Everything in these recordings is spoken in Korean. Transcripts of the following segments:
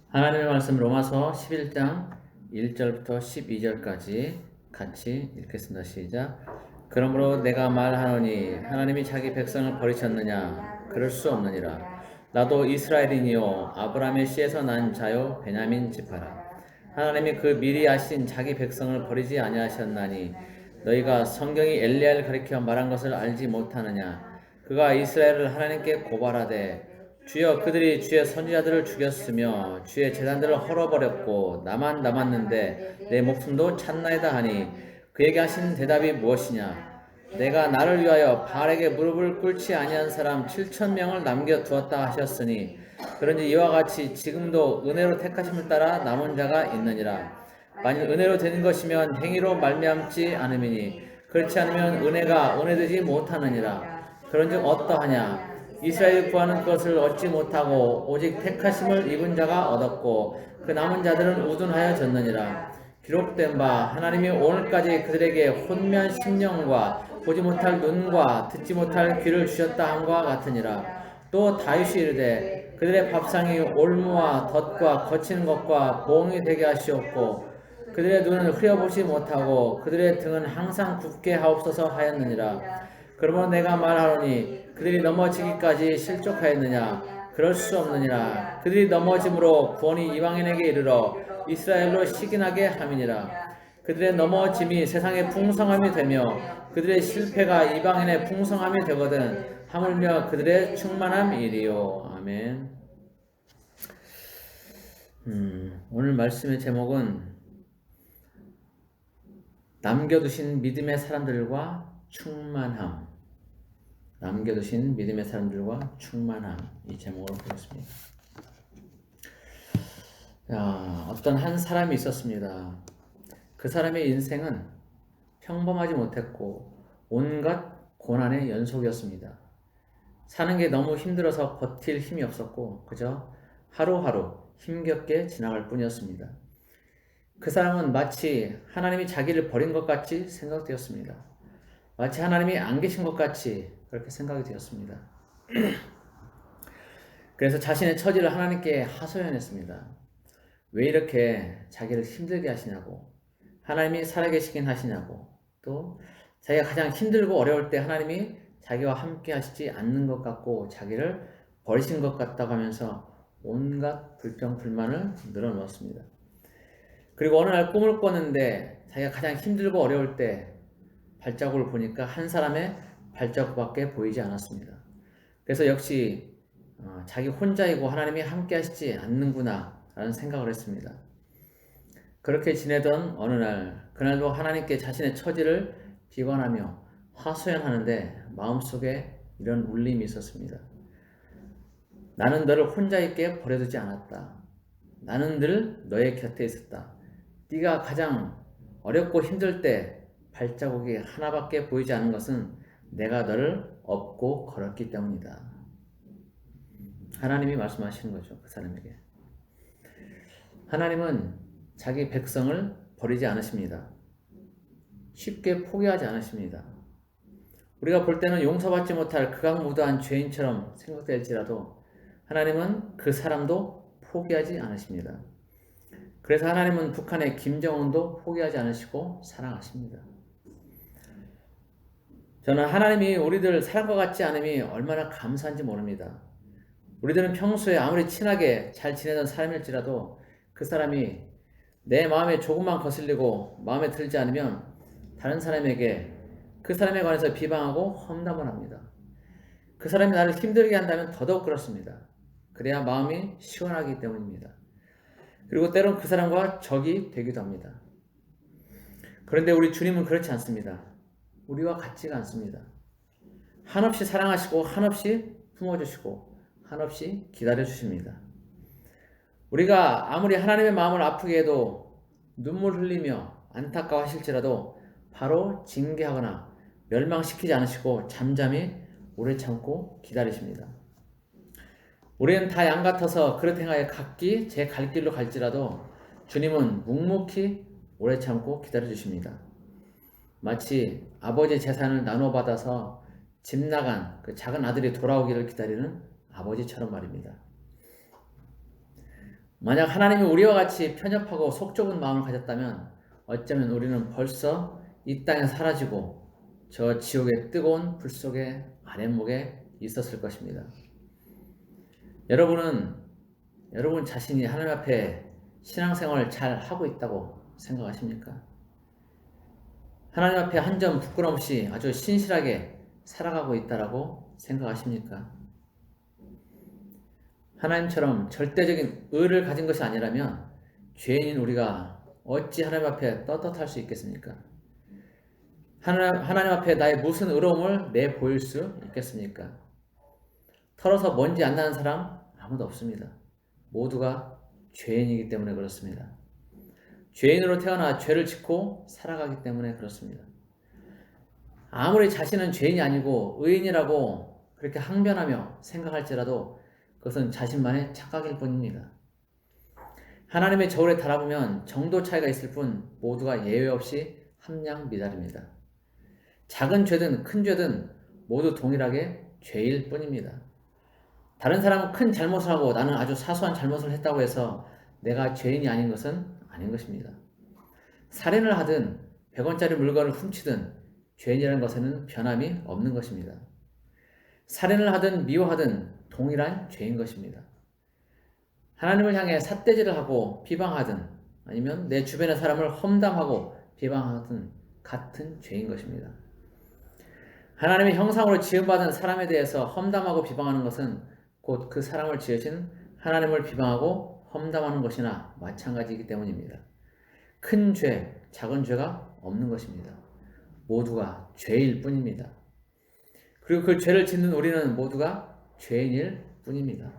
하나님의 말씀 로마서 11장 1절부터 12절까지 같이 읽겠습니다. 시작. 그러므로 내가 말하노니 하나님이 자기 백성을 버리셨느냐? 그럴 수 없느니라. 나도 이스라엘이니요 아브라함의 씨에서 난 자요 베냐민 지파라. 하나님이 그 미리 아신 자기 백성을 버리지 아니하셨나니 너희가 성경이 엘리야를 가리켜 말한 것을 알지 못하느냐? 그가 이스라엘을 하나님께 고발하되 주여 그들이 주의 선지자들을 죽였으며 주의 제단들을 헐어버렸고 나만 남았는데 내 목숨도 찼나이다 하니 그에게 하신 대답이 무엇이냐? 내가 나를 위하여 바알에게 무릎을 꿇지 아니한 사람 7,000명을 남겨두었다 하셨으니 그런지 이와 같이 지금도 은혜로 택하심을 따라 남은 자가 있느니라. 만일 은혜로 되는 것이면 행위로 말미암지 않음이니 그렇지 않으면 은혜가 은혜되지 못하느니라. 그런즉 어떠하냐? 이스라엘이 구하는 것을 얻지 못하고 오직 택하심을 입은 자가 얻었고 그 남은 자들은 우둔하여졌느니라. 기록된 바 하나님이 오늘까지 그들에게 혼미한 심령과 보지 못할 눈과 듣지 못할 귀를 주셨다 함과 같으니라. 또 다윗이 이르되 그들의 밥상이 올무와 덫과 거치는 것과 보응이 되게 하시옵고 그들의 눈은 흐려보지 못하고 그들의 등은 항상 굳게 하옵소서 하였느니라. 그러므로 내가 말하노니 그들이 넘어지기까지 실족하였느냐? 그럴 수 없느니라. 그들이 넘어짐으로 구원이 이방인에게 이르러 이스라엘로 시기나게 함이니라. 그들의 넘어짐이 세상의 풍성함이 되며 그들의 실패가 이방인의 풍성함이 되거든 하물며 그들의 충만함이리요. 아멘. 오늘 말씀의 제목은 남겨두신 믿음의 사람들과 충만함. 남겨두신 믿음의 사람들과 충만함. 이 제목으로 보겠습니다. 어떤 한 사람이 있었습니다. 그 사람의 인생은 평범하지 못했고 온갖 고난의 연속이었습니다. 사는 게 너무 힘들어서 버틸 힘이 없었고 그저 하루하루 힘겹게 지나갈 뿐이었습니다. 그 사람은 마치 하나님이 자기를 버린 것 같이 생각되었습니다. 마치 하나님이 안 계신 것 같이 그렇게 생각이 되었습니다. 그래서 자신의 처지를 하나님께 하소연했습니다. 왜 이렇게 자기를 힘들게 하시냐고, 하나님이 살아계시긴 하시냐고, 또 자기가 가장 힘들고 어려울 때 하나님이 자기와 함께 하시지 않는 것 같고 자기를 버리신 것 같다고 하면서 온갖 불평 불만을 늘어놓았습니다. 그리고 어느 날 꿈을 꿨는데 자기가 가장 힘들고 어려울 때 발자국을 보니까 한 사람의 발자국밖에 보이지 않았습니다. 그래서 역시 자기 혼자이고 하나님이 함께 하시지 않는구나 라는 생각을 했습니다. 그렇게 지내던 어느 날, 그날도 하나님께 자신의 처지를 비관하며 하소연하는데 마음속에 이런 울림이 있었습니다. 나는 너를 혼자 있게 버려두지 않았다. 나는 늘 너의 곁에 있었다. 네가 가장 어렵고 힘들 때 발자국이 하나밖에 보이지 않는 것은 내가 너를 업고 걸었기 때문이다. 하나님이 말씀하시는 거죠. 그 사람에게. 하나님은 자기 백성을 버리지 않으십니다. 쉽게 포기하지 않으십니다. 우리가 볼 때는 용서받지 못할 극악무도한 죄인처럼 생각될지라도 하나님은 그 사람도 포기하지 않으십니다. 그래서 하나님은 북한의 김정은도 포기하지 않으시고 사랑하십니다. 저는 하나님이 우리들 사랑과 같지 않음이 얼마나 감사한지 모릅니다. 우리들은 평소에 아무리 친하게 잘 지내던 사람일지라도 그 사람이 내 마음에 조금만 거슬리고 마음에 들지 않으면 다른 사람에게 그 사람에 관해서 비방하고 험담을 합니다. 그 사람이 나를 힘들게 한다면 더더욱 그렇습니다. 그래야 마음이 시원하기 때문입니다. 그리고 때론 그 사람과 적이 되기도 합니다. 그런데 우리 주님은 그렇지 않습니다. 우리와 같지가 않습니다. 한없이 사랑하시고 한없이 품어주시고 한없이 기다려주십니다. 우리가 아무리 하나님의 마음을 아프게 해도 눈물 흘리며 안타까워하실지라도 바로 징계하거나 멸망시키지 않으시고 잠잠히 오래 참고 기다리십니다. 우리는 다 양 같아서 그릇 행하여 각기 제 갈 길로 갈지라도 주님은 묵묵히 오래 참고 기다려주십니다. 마치 아버지 재산을 나눠받아서 집 나간 그 작은 아들이 돌아오기를 기다리는 아버지처럼 말입니다. 만약 하나님이 우리와 같이 편협하고 속 좁은 마음을 가졌다면 어쩌면 우리는 벌써 이 땅에 사라지고 저 지옥의 뜨거운 불 속에 아랫목에 있었을 것입니다. 여러분 자신이 하나님 앞에 신앙생활을 잘 하고 있다고 생각하십니까? 하나님 앞에 한 점 부끄럼 없이 아주 신실하게 살아가고 있다라고 생각하십니까? 하나님처럼 절대적인 의를 가진 것이 아니라면 죄인인 우리가 어찌 하나님 앞에 떳떳할 수 있겠습니까? 하나님 앞에 나의 무슨 의로움을 내보일 수 있겠습니까? 털어서 먼지 안 나는 사람 아무도 없습니다. 모두가 죄인이기 때문에 그렇습니다. 죄인으로 태어나 죄를 짓고 살아가기 때문에 그렇습니다. 아무리 자신은 죄인이 아니고 의인이라고 그렇게 항변하며 생각할지라도 그것은 자신만의 착각일 뿐입니다. 하나님의 저울에 달아보면 정도 차이가 있을 뿐 모두가 예외 없이 함량미달입니다. 작은 죄든 큰 죄든 모두 동일하게 죄일 뿐입니다. 다른 사람은 큰 잘못을 하고 나는 아주 사소한 잘못을 했다고 해서 내가 죄인이 아닌 것은 아닌 것입니다. 살인을 하든 100원짜리 물건을 훔치든 죄인이라는 것에는 변함이 없는 것입니다. 살인을 하든 미워하든 동일한 죄인 것입니다. 하나님을 향해 삿대질을 하고 비방하든 아니면 내 주변의 사람을 험담하고 비방하든 같은 죄인 것입니다. 하나님의 형상으로 지음받은 사람에 대해서 험담하고 비방하는 것은 곧 그 사람을 지으신 하나님을 비방하고 험담하는 것이나 마찬가지이기 때문입니다. 큰 죄, 작은 죄가 없는 것입니다. 모두가 죄일 뿐입니다. 그리고 그 죄를 짓는 우리는 모두가 죄인일 뿐입니다.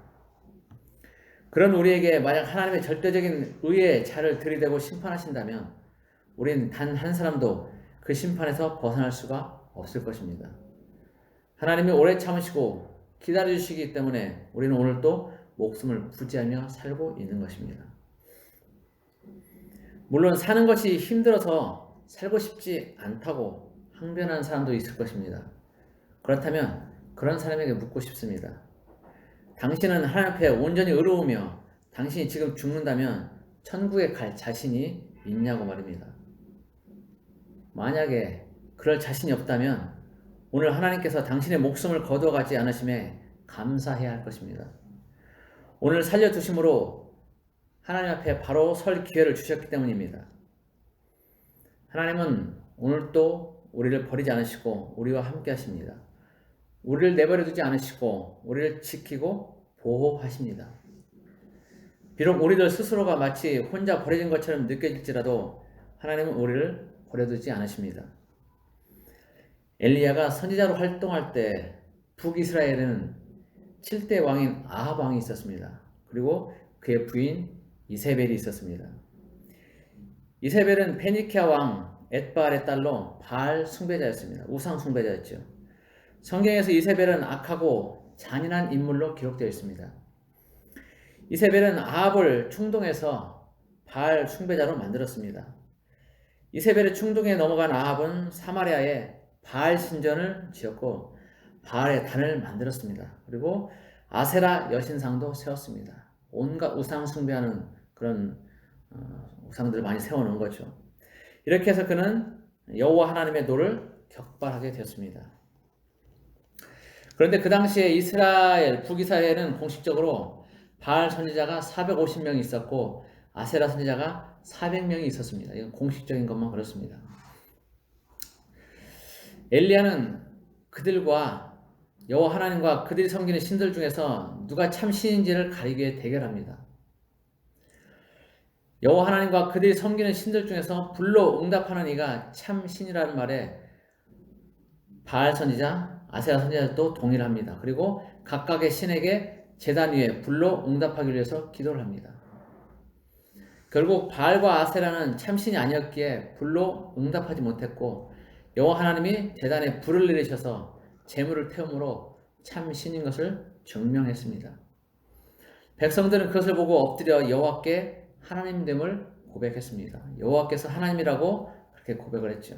그런 우리에게 만약 하나님의 절대적인 의의 자를 들이대고 심판하신다면 우리는 단 한 사람도 그 심판에서 벗어날 수가 없을 것입니다. 하나님이 오래 참으시고 기다려주시기 때문에 우리는 오늘 또 목숨을 부지하며 살고 있는 것입니다. 물론 사는 것이 힘들어서 살고 싶지 않다고 항변하는 사람도 있을 것입니다. 그렇다면 그런 사람에게 묻고 싶습니다. 당신은 하나님 앞에 온전히 의로우며 당신이 지금 죽는다면 천국에 갈 자신이 있냐고 말입니다. 만약에 그럴 자신이 없다면 오늘 하나님께서 당신의 목숨을 거둬가지 않으심에 감사해야 할 것입니다. 오늘 살려두심으로 하나님 앞에 바로 설 기회를 주셨기 때문입니다. 하나님은 오늘도 우리를 버리지 않으시고 우리와 함께 하십니다. 우리를 내버려 두지 않으시고 우리를 지키고 보호하십니다. 비록 우리들 스스로가 마치 혼자 버려진 것처럼 느껴질지라도 하나님은 우리를 버려두지 않으십니다. 엘리야가 선지자로 활동할 때 북이스라엘에는 7대 왕인 아합 왕이 있었습니다. 그리고 그의 부인 이세벨이 있었습니다. 이세벨은 페니키아 왕 엣바알의 딸로 바알 숭배자였습니다. 우상 숭배자였죠. 성경에서 이세벨은 악하고 잔인한 인물로 기록되어 있습니다. 이세벨은 아합을 충동해서 바알 숭배자로 만들었습니다. 이세벨의 충동에 넘어간 아합은 사마리아에 바알 신전을 지었고 바알의 단을 만들었습니다. 그리고 아세라 여신상도 세웠습니다. 온갖 우상 숭배하는 그런 우상들을 많이 세워놓은 거죠. 이렇게 해서 그는 여호와 하나님의 노를 격발하게 되었습니다. 그런데 그 당시에 북이스라엘에는 공식적으로 바알 선지자가 450명이 있었고 아세라 선지자가 400명이 있었습니다. 이건 공식적인 것만 그렇습니다. 엘리야는 그들과 여호와 하나님과 그들이 섬기는 신들 중에서 누가 참 신인지를 가리기 위해 대결합니다. 여호와 하나님과 그들이 섬기는 신들 중에서 불로 응답하는 이가 참 신이라는 말에 바알 선지자, 아세라 선지자도 동일합니다. 그리고 각각의 신에게 제단 위에 불로 응답하기 위해서 기도를 합니다. 결국 바알과 아세라는 참신이 아니었기에 불로 응답하지 못했고 여호와 하나님이 제단에 불을 내리셔서 제물을 태움으로 참신인 것을 증명했습니다. 백성들은 그것을 보고 엎드려 여호와께 하나님됨을 고백했습니다. 여호와께서 하나님이라고 그렇게 고백을 했죠.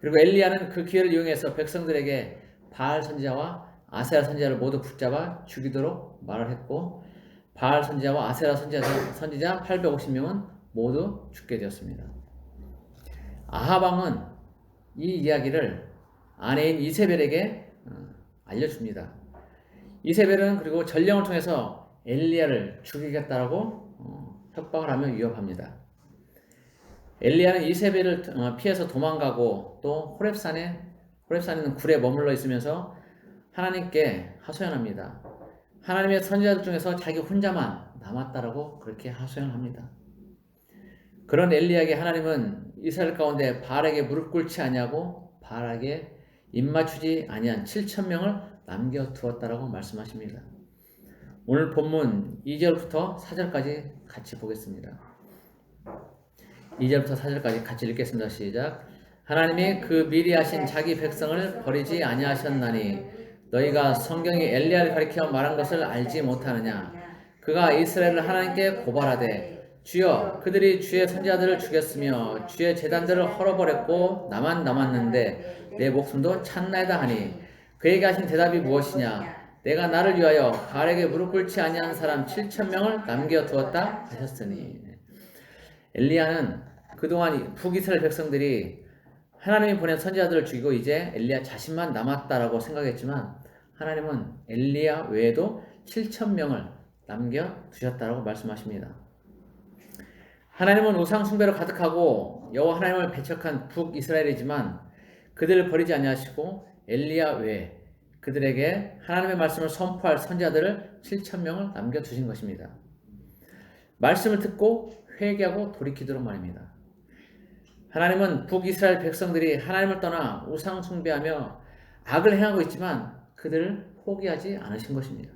그리고 엘리야는 그 기회를 이용해서 백성들에게 바알 선지자와 아세라 선지자를 모두 붙잡아 죽이도록 말을 했고 바알 선지자와 아세라 선지자 850명은 모두 죽게 되었습니다. 아합 왕은 이 이야기를 아내인 이세벨에게 알려줍니다. 이세벨은 그리고 전령을 통해서 엘리야를 죽이겠다라고 협박을 하며 위협합니다. 엘리야는 이세벨을 피해서 도망가고 또 호렙산에는 굴에 머물러 있으면서 하나님께 하소연합니다. 하나님의 선지자들 중에서 자기 혼자만 남았다라고 그렇게 하소연합니다. 그런 엘리야에게 하나님은 이스라엘 가운데 바알에게 무릎 꿇지 아니하고 바알에게 입맞추지 아니한 7,000명을 남겨두었다라고 말씀하십니다. 오늘 본문 2절부터 4절까지 같이 보겠습니다. 2절부터 4절까지 같이 읽겠습니다. 시작. 하나님이 그 미리 하신 자기 백성을 버리지 아니하셨나니 너희가 성경이 엘리야를 가리켜 말한 것을 알지 못하느냐. 그가 이스라엘을 하나님께 고발하되 주여 그들이 주의 선지자들을 죽였으며 주의 제단들을 헐어버렸고 나만 남았는데 내 목숨도 찾나이다 하니 그에게 하신 대답이 무엇이냐. 내가 나를 위하여 바알에게 무릎 꿇지 아니한 사람 7,000명을 남겨두었다 하셨으니. 엘리야는 그동안 북이스라엘 백성들이 하나님이 보낸 선지자들을 죽이고 이제 엘리야 자신만 남았다라고 생각했지만 하나님은 엘리야 외에도 7,000명을 남겨두셨다라고 말씀하십니다. 하나님은 우상 숭배로 가득하고 여호와 하나님을 배척한 북이스라엘이지만 그들을 버리지 아니하시고 엘리야 외에 그들에게 하나님의 말씀을 선포할 선지자들을 7,000명을 남겨두신 것입니다. 말씀을 듣고 회개하고 돌이키도록 말입니다. 하나님은 북이스라엘 백성들이 하나님을 떠나 우상 숭배하며 악을 행하고 있지만 그들을 포기하지 않으신 것입니다.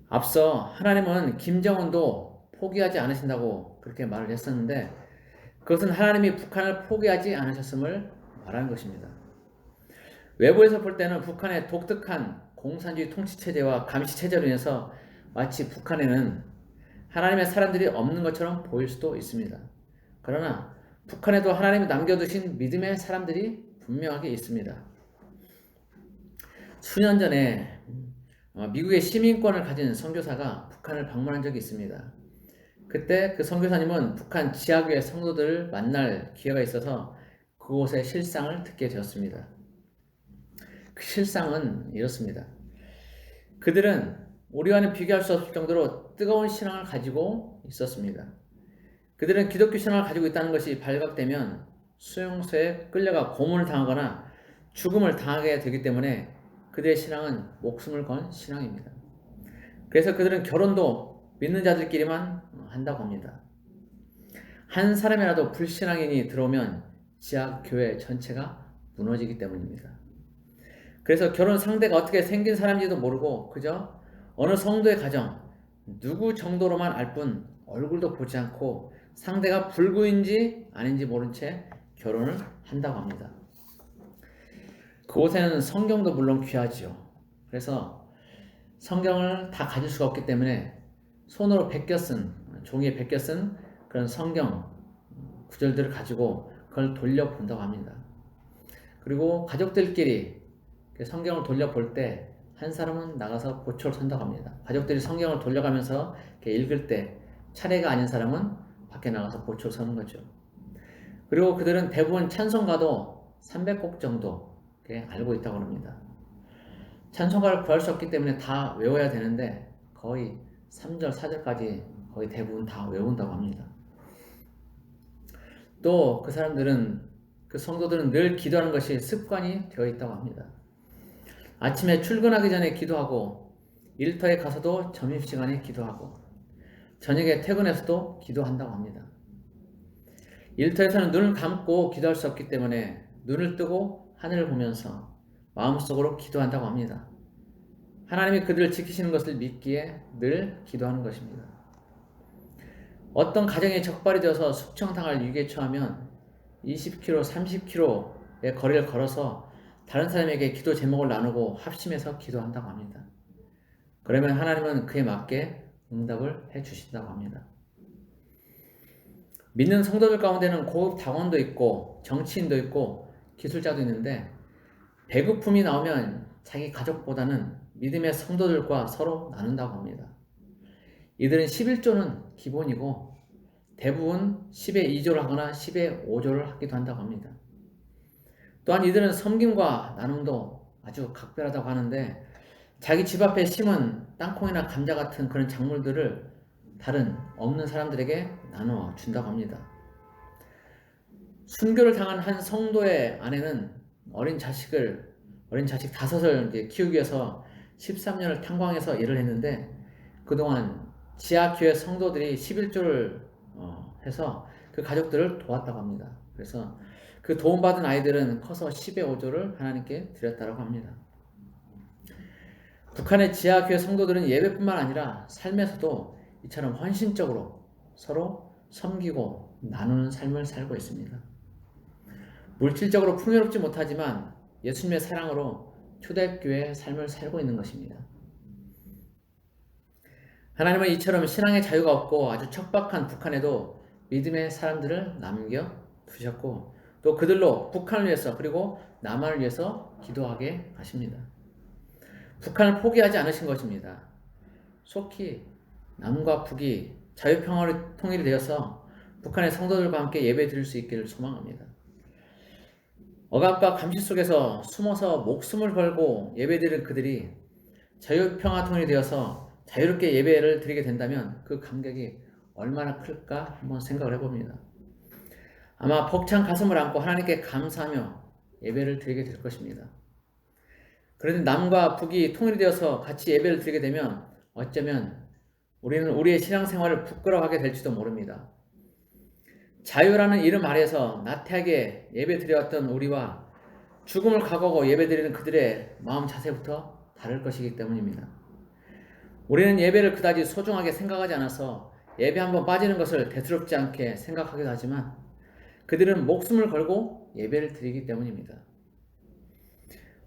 앞서 하나님은 김정은도 포기하지 않으신다고 그렇게 말을 했었는데 그것은 하나님이 북한을 포기하지 않으셨음을 말하는 것입니다. 외부에서 볼 때는 북한의 독특한 공산주의 통치체제와 감시체제로 인해서 마치 북한에는 하나님의 사람들이 없는 것처럼 보일 수도 있습니다. 그러나 북한에도 하나님이 남겨두신 믿음의 사람들이 분명하게 있습니다. 수년 전에 미국의 시민권을 가진 선교사가 북한을 방문한 적이 있습니다. 그때 그 선교사님은 북한 지하교회 성도들을 만날 기회가 있어서 그곳의 실상을 듣게 되었습니다. 그 실상은 이렇습니다. 그들은 우리와는 비교할 수 없을 정도로 뜨거운 신앙을 가지고 있었습니다. 그들은 기독교 신앙을 가지고 있다는 것이 발각되면 수용소에 끌려가 고문을 당하거나 죽음을 당하게 되기 때문에 그들의 신앙은 목숨을 건 신앙입니다. 그래서 그들은 결혼도 믿는 자들끼리만 한다고 합니다. 한 사람이라도 불신앙인이 들어오면 지하교회 전체가 무너지기 때문입니다. 그래서 결혼 상대가 어떻게 생긴 사람인지도 모르고 그저 어느 성도의 가정, 누구 정도로만 알 뿐 얼굴도 보지 않고 상대가 불구인지 아닌지 모른 채 결혼을 한다고 합니다. 그곳에는 성경도 물론 귀하지요. 그래서 성경을 다 가질 수가 없기 때문에 손으로 종이에 베껴 쓴 그런 성경 구절들을 가지고 그걸 돌려본다고 합니다. 그리고 가족들끼리 성경을 돌려볼 때 한 사람은 나가서 보초를 선다고 합니다. 가족들이 성경을 돌려가면서 읽을 때 차례가 아닌 사람은 밖에 나가서 보초를 서는 거죠. 그리고 그들은 대부분 찬송가도 300곡 정도 알고 있다고 합니다. 찬송가를 구할 수 없기 때문에 다 외워야 되는데 거의 3절, 4절까지 거의 대부분 다 외운다고 합니다. 또 그 성도들은 늘 기도하는 것이 습관이 되어 있다고 합니다. 아침에 출근하기 전에 기도하고 일터에 가서도 점심시간에 기도하고 저녁에 퇴근해서도 기도한다고 합니다. 일터에서는 눈을 감고 기도할 수 없기 때문에 눈을 뜨고 하늘을 보면서 마음속으로 기도한다고 합니다. 하나님이 그들을 지키시는 것을 믿기에 늘 기도하는 것입니다. 어떤 가정에 적발이 되어서 숙청당할 위기에 처하면 20km, 30km의 거리를 걸어서 다른 사람에게 기도 제목을 나누고 합심해서 기도한다고 합니다. 그러면 하나님은 그에 맞게 응답을 해주신다고 합니다. 믿는 성도들 가운데는 고급 당원도 있고 정치인도 있고 기술자도 있는데 배고픔이 나오면 자기 가족보다는 믿음의 성도들과 서로 나눈다고 합니다. 이들은 11조는 기본이고 대부분 10의 2조를 하거나 10의 5조를 하기도 한다고 합니다. 또한 이들은 섬김과 나눔도 아주 각별하다고 하는데 자기 집 앞에 심은 땅콩이나 감자 같은 그런 작물들을 다른 없는 사람들에게 나누어 준다고 합니다. 순교를 당한 한 성도의 아내는 어린 자식 5을 이제 키우기 위해서 13년을 탄광해서 일을 했는데 그동안 지하교회 성도들이 11조를 해서 그 가족들을 도왔다고 합니다. 그래서 그 도움받은 아이들은 커서 10의 5조를 하나님께 드렸다고 합니다. 북한의 지하교회 성도들은 예배뿐만 아니라 삶에서도 이처럼 헌신적으로 서로 섬기고 나누는 삶을 살고 있습니다. 물질적으로 풍요롭지 못하지만 예수님의 사랑으로 초대교회의 삶을 살고 있는 것입니다. 하나님은 이처럼 신앙의 자유가 없고 아주 척박한 북한에도 믿음의 사람들을 남겨두셨고 또 그들로 북한을 위해서 그리고 남한을 위해서 기도하게 하십니다. 북한을 포기하지 않으신 것입니다. 속히 남과 북이 자유평화로 통일이 되어서 북한의 성도들과 함께 예배 드릴 수 있기를 소망합니다. 억압과 감시 속에서 숨어서 목숨을 걸고 예배드리는 그들이 자유평화 통일이 되어서 자유롭게 예배를 드리게 된다면 그 감격이 얼마나 클까 한번 생각을 해봅니다. 아마 벅찬 가슴을 안고 하나님께 감사하며 예배를 드리게 될 것입니다. 그런데 남과 북이 통일이 되어서 같이 예배를 드리게 되면 어쩌면 우리는 우리의 신앙생활을 부끄러워하게 될지도 모릅니다. 자유라는 이름 아래에서 나태하게 예배 드려왔던 우리와 죽음을 각오하고 예배 드리는 그들의 마음 자세부터 다를 것이기 때문입니다. 우리는 예배를 그다지 소중하게 생각하지 않아서 예배 한번 빠지는 것을 대수롭지 않게 생각하기도 하지만 그들은 목숨을 걸고 예배를 드리기 때문입니다.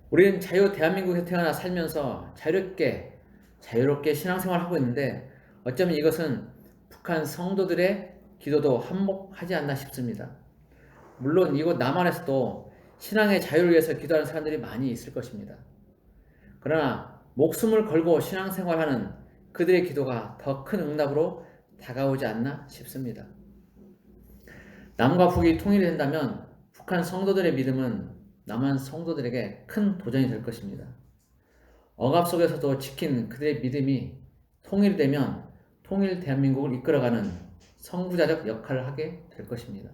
우리는 대한민국에 태어나 살면서 자유롭게 신앙생활을 하고 있는데 어쩌면 이것은 북한 성도들의 기도도 한몫하지 않나 싶습니다. 물론 이곳 남한에서도 신앙의 자유를 위해서 기도하는 사람들이 많이 있을 것입니다. 그러나 목숨을 걸고 신앙생활하는 그들의 기도가 더 큰 응답으로 다가오지 않나 싶습니다. 남과 북이 통일이 된다면 북한 성도들의 믿음은 남한 성도들에게 큰 도전이 될 것입니다. 억압 속에서도 지킨 그들의 믿음이 통일이 되면 통일 대한민국을 이끌어가는 선구자적 역할을 하게 될 것입니다.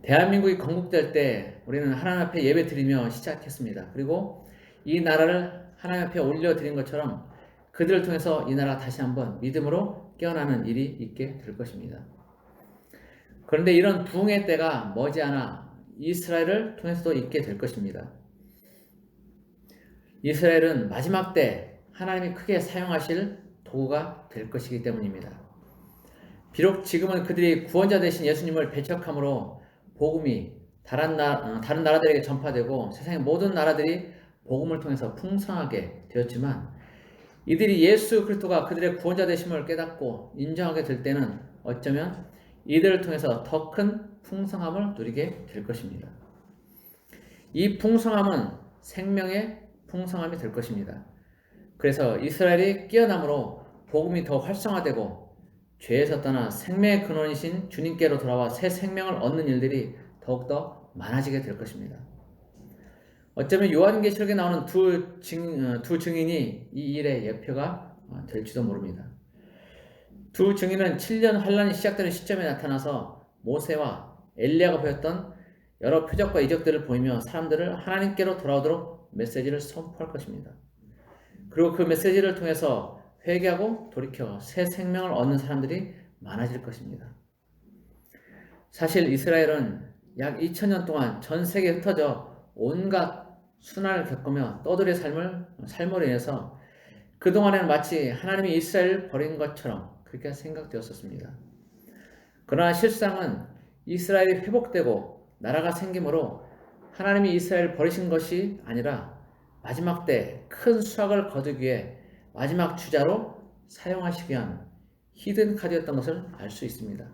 대한민국이 건국될 때 우리는 하나님 앞에 예배 드리며 시작했습니다. 그리고 이 나라를 하나님 앞에 올려드린 것처럼 그들을 통해서 이 나라가 다시 한번 믿음으로 깨어나는 일이 있게 될 것입니다. 그런데 이런 부흥의 때가 머지않아 이스라엘을 통해서도 있게 될 것입니다. 이스라엘은 마지막 때 하나님이 크게 사용하실 도구가 될 것이기 때문입니다. 비록 지금은 그들이 구원자 되신 예수님을 배척함으로 복음이 다른 나라들에게 전파되고 세상의 모든 나라들이 복음을 통해서 풍성하게 되었지만 이들이 예수 그리스도가 그들의 구원자 되심을 깨닫고 인정하게 될 때는 어쩌면 이들을 통해서 더 큰 풍성함을 누리게 될 것입니다. 이 풍성함은 생명의 풍성함이 될 것입니다. 그래서 이스라엘이 깨어남으로 복음이 더 활성화되고 죄에서 떠나 생명의 근원이신 주님께로 돌아와 새 생명을 얻는 일들이 더욱더 많아지게 될 것입니다. 어쩌면 요한계시록에 나오는 두 증인이 이 일의 예표가 될지도 모릅니다. 두 증인은 7년 환란이 시작되는 시점에 나타나서 모세와 엘리야가 보였던 여러 표적과 이적들을 보이며 사람들을 하나님께로 돌아오도록 메시지를 선포할 것입니다. 그리고 그 메시지를 통해서 회개하고 돌이켜 새 생명을 얻는 사람들이 많아질 것입니다. 사실 이스라엘은 약 2000년 동안 전 세계에 흩어져 온갖 순환을 겪으며 떠돌이의 삶으로 인해서 그동안에는 마치 하나님이 이스라엘을 버린 것처럼 그렇게 생각되었었습니다. 그러나 실상은 이스라엘이 회복되고 나라가 생김으로 하나님이 이스라엘을 버리신 것이 아니라 마지막 때 큰 수확을 거두기 위해 마지막 주자로 사용하시기 위한 히든 카드였던 것을 알 수 있습니다.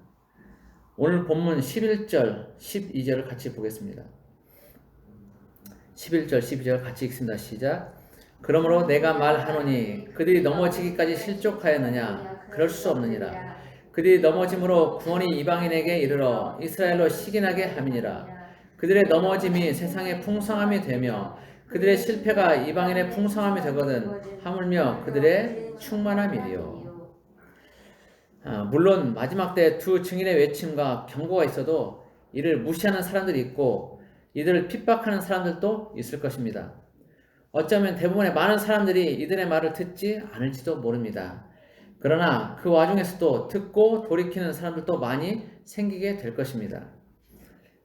오늘 본문 11절, 12절을 같이 보겠습니다. 11절, 12절 같이 읽습니다. 시작. 그러므로 내가 말하노니 그들이 넘어지기까지 실족하였느냐? 그럴 수 없느니라. 그들이 넘어짐으로 구원이 이방인에게 이르러 이스라엘로 식인하게 함이니라. 그들의 넘어짐이 세상의 풍성함이 되며 그들의 실패가 이방인의 풍성함이 되거든 하물며 그들의 충만함이리요. 물론 마지막 때 두 증인의 외침과 경고가 있어도 이를 무시하는 사람들이 있고 이들을 핍박하는 사람들도 있을 것입니다. 어쩌면 대부분의 많은 사람들이 이들의 말을 듣지 않을지도 모릅니다. 그러나 그 와중에서도 듣고 돌이키는 사람들도 많이 생기게 될 것입니다.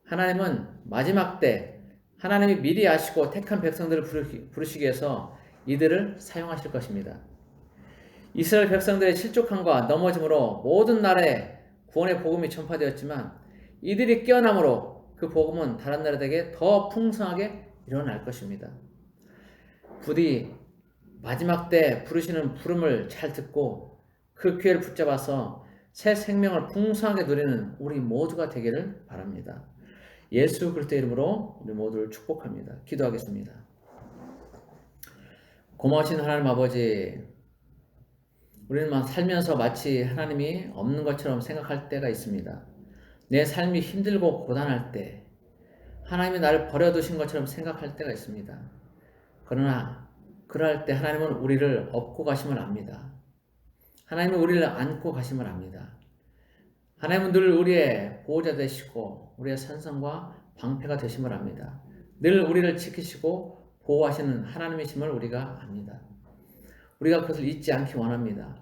하나님은 마지막 때 하나님이 미리 아시고 택한 백성들을 부르시기 위해서 이들을 사용하실 것입니다. 이스라엘 백성들의 실족함과 넘어짐으로 모든 나라에 구원의 복음이 전파되었지만 이들이 깨어남으로 그 복음은 다른 나라들에게 더 풍성하게 일어날 것입니다. 부디 마지막 때 부르시는 부름을 잘 듣고 그 기회를 붙잡아서 새 생명을 풍성하게 누리는 우리 모두가 되기를 바랍니다. 예수 그리스도의 이름으로 우리 모두를 축복합니다. 기도하겠습니다. 고마우신 하나님 아버지, 우리는 살면서 마치 하나님이 없는 것처럼 생각할 때가 있습니다. 내 삶이 힘들고 고단할 때 하나님이 나를 버려두신 것처럼 생각할 때가 있습니다. 그러나 그럴 때 하나님은 우리를 업고 가심을 압니다. 하나님은 우리를 안고 가심을 압니다. 하나님은 늘 우리의 보호자 되시고 우리의 산성과 방패가 되심을 압니다. 늘 우리를 지키시고 보호하시는 하나님이심을 우리가 압니다. 우리가 그것을 잊지 않기 원합니다.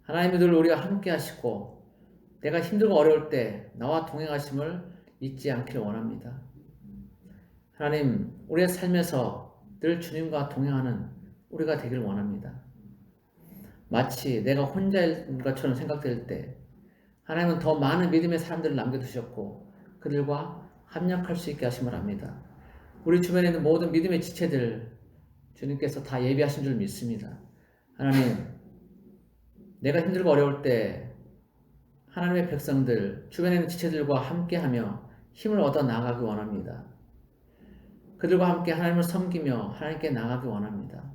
하나님이 늘 우리와 함께 하시고 내가 힘들고 어려울 때 나와 동행하심을 잊지 않기를 원합니다. 하나님, 우리의 삶에서 늘 주님과 동행하는 우리가 되기를 원합니다. 마치 내가 혼자인 것처럼 생각될 때 하나님은 더 많은 믿음의 사람들을 남겨두셨고 그들과 합력할 수 있게 하심을 압니다. 우리 주변에 있는 모든 믿음의 지체들 주님께서 다 예비하신 줄 믿습니다. 하나님, 내가 힘들고 어려울 때 하나님의 백성들, 주변에 있는 지체들과 함께하며 힘을 얻어 나가기 원합니다. 그들과 함께 하나님을 섬기며 하나님께 나가기 원합니다.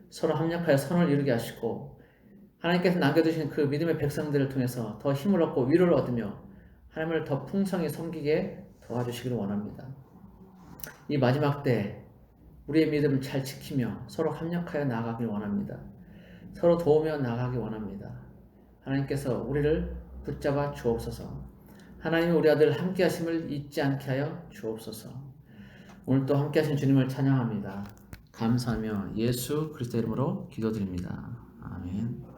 서로 합력하여 선을 이루게 하시고 하나님께서 남겨두신 그 믿음의 백성들을 통해서 더 힘을 얻고 위로를 얻으며 하나님을 더 풍성히 섬기게 도와주시기를 원합니다. 이 마지막 때 우리의 믿음을 잘 지키며 서로 합력하여 나아가길 원합니다. 서로 도우며 나아가기 원합니다. 하나님께서 우리를 붙잡아 주옵소서. 하나님이 우리 아들 함께 하심을 잊지 않게 하여 주옵소서. 오늘 또 함께 하신 주님을 찬양합니다. 감사하며 예수 그리스도 이름으로 기도드립니다. 아멘.